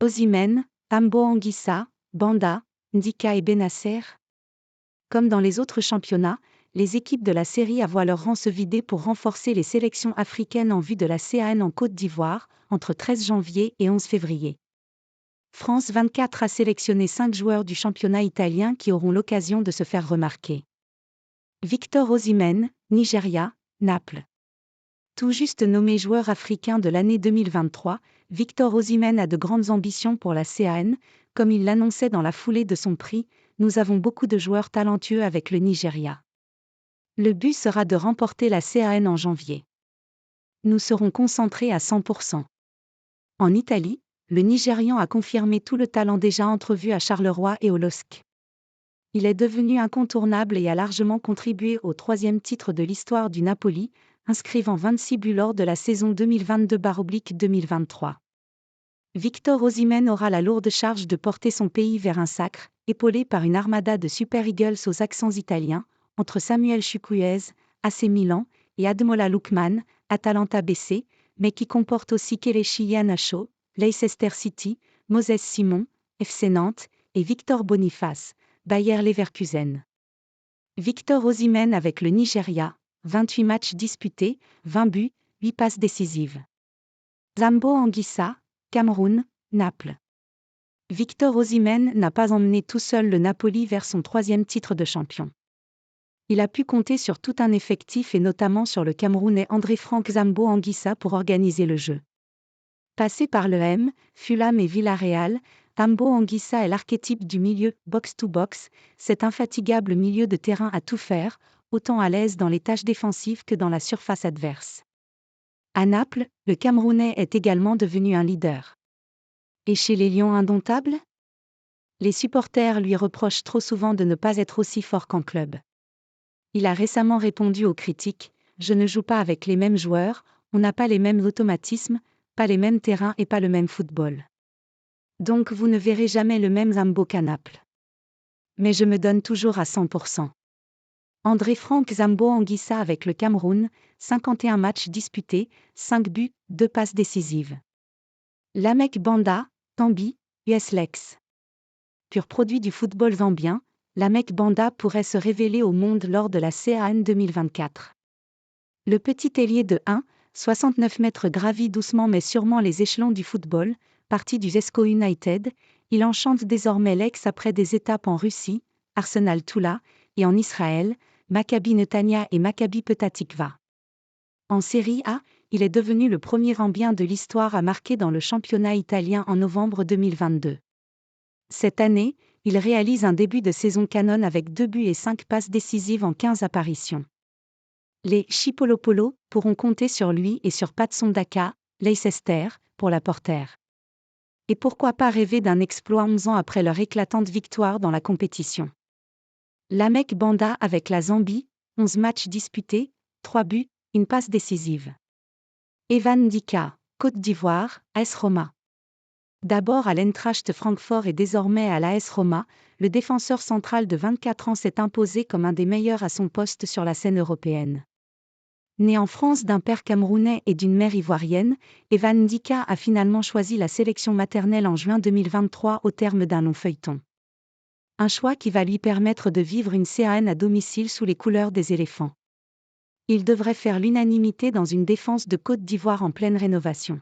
Osimhen, Tambo Anguissa, Banda, Ndika et Bennacer. Comme dans les autres championnats, les équipes de la Série A voient leur rang se vider pour renforcer les sélections africaines en vue de la CAN en Côte d'Ivoire, entre 13 janvier et 11 février. France 24 a sélectionné 5 joueurs du championnat italien qui auront l'occasion de se faire remarquer. Victor Osimhen, Nigeria, Naples. Tout juste nommé joueur africain de l'année 2023, Victor Osimhen a de grandes ambitions pour la CAN, comme il l'annonçait dans la foulée de son prix. Nous avons beaucoup de joueurs talentueux avec le Nigeria. Le but sera de remporter la CAN en janvier. Nous serons concentrés à 100%. En Italie, le Nigérian a confirmé tout le talent déjà entrevu à Charleroi et au LOSC. Il est devenu incontournable et a largement contribué au 3e titre de l'histoire du Napoli, inscrivant 26 buts lors de la saison 2022/2023. Victor Osimhen aura la lourde charge de porter son pays vers un sacre, épaulé par une armada de Super Eagles aux accents italiens, entre Samuel Chukwueze, AC Milan, et Ademola Lookman, Atalanta BC, mais qui comporte aussi Kelechi Iheanacho, Leicester City, Moses Simon, FC Nantes, et Victor Boniface, Bayer Leverkusen. Victor Osimhen avec le Nigeria, 28 matchs disputés, 20 buts, 8 passes décisives. Tambo Anguissa, Cameroun, Naples. Victor Osimhen n'a pas emmené tout seul le Napoli vers son 3e titre de champion. Il a pu compter sur tout un effectif et notamment sur le Camerounais André-Franck Tambo Anguissa pour organiser le jeu. Passé par le M, Fulham et Villarreal, Tambo Anguissa est l'archétype du milieu box-to-box, cet infatigable milieu de terrain à tout faire, autant à l'aise dans les tâches défensives que dans la surface adverse. À Naples, le Camerounais est également devenu un leader. Et chez les Lions indomptables ? Les supporters lui reprochent trop souvent de ne pas être aussi fort qu'en club. Il a récemment répondu aux critiques : « Je ne joue pas avec les mêmes joueurs, on n'a pas les mêmes automatismes, pas les mêmes terrains et pas le même football. Donc vous ne verrez jamais le même Tambo qu'à Naples. Mais je me donne toujours à 100%. » André-Franck Tambo Anguissa avec le Cameroun, 51 matchs disputés, 5 buts, 2 passes décisives. Lamek Banda, Tambi, US Lex. Pur produit du football zambien, Lamek Banda pourrait se révéler au monde lors de la CAN 2024. Le petit ailier de 1,69 mètres gravit doucement mais sûrement les échelons du football, parti du Zesco United, il enchante désormais l'Aix après des étapes en Russie, Arsenal Toula, et en Israël, Maccabi Netanya et Maccabi Petah Tikva. En Série A, il est devenu le premier Zambien de l'histoire à marquer dans le championnat italien en novembre 2022. Cette année, il réalise un début de saison canon avec 2 buts et 5 passes décisives en 15 apparitions. Les Chipolopolo pourront compter sur lui et sur Patson Daka, Leicester, pour la portère. Et pourquoi pas rêver d'un exploit 11 ans après leur éclatante victoire dans la compétition. Lamek Banda avec la Zambie, 11 matchs disputés, 3 buts, une passe décisive. Evan Ndika, Côte d'Ivoire, AS Roma. D'abord à l'Eintracht Francfort et désormais à l'AS Roma, le défenseur central de 24 ans s'est imposé comme un des meilleurs à son poste sur la scène européenne. Né en France d'un père camerounais et d'une mère ivoirienne, Evan Ndika a finalement choisi la sélection maternelle en juin 2023 au terme d'un long feuilleton. Un choix qui va lui permettre de vivre une CAN à domicile sous les couleurs des éléphants. Il devrait faire l'unanimité dans une défense de Côte d'Ivoire en pleine rénovation.